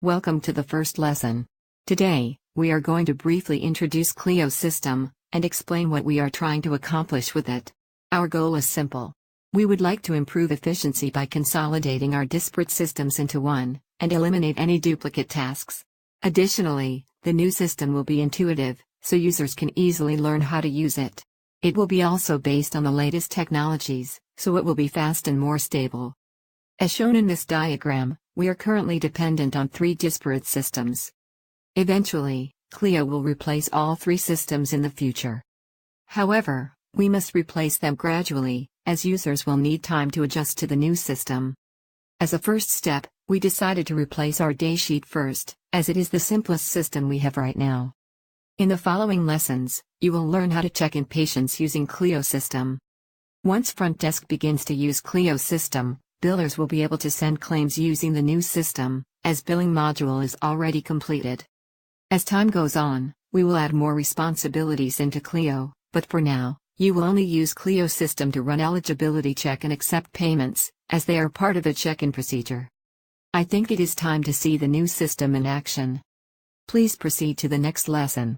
Welcome to the first lesson. Today, we are going to briefly introduce CLEO system and explain what we are trying to accomplish with it. Our goal is simple. We would like to improve efficiency by consolidating our disparate systems into one and eliminate any duplicate tasks. Additionally, the new system will be intuitive, so users can easily learn how to use it. It will be also based on the latest technologies, so it will be fast and more stable. As shown in this diagram, we are currently dependent on 3 disparate systems. Eventually, CLEO will replace all 3 systems in the future. However, we must replace them gradually, as users will need time to adjust to the new system. As a first step, we decided to replace our daysheet first, as it is the simplest system we have right now. In the following lessons, you will learn how to check in patients using CLEO system. Once front desk begins to use CLEO system, billers will be able to send claims using the new system, as billing module is already completed. As time goes on, we will add more responsibilities into CLEO, but for now, you will only use CLEO system to run eligibility check and accept payments, as they are part of the check-in procedure. I think it is time to see the new system in action. Please proceed to the next lesson.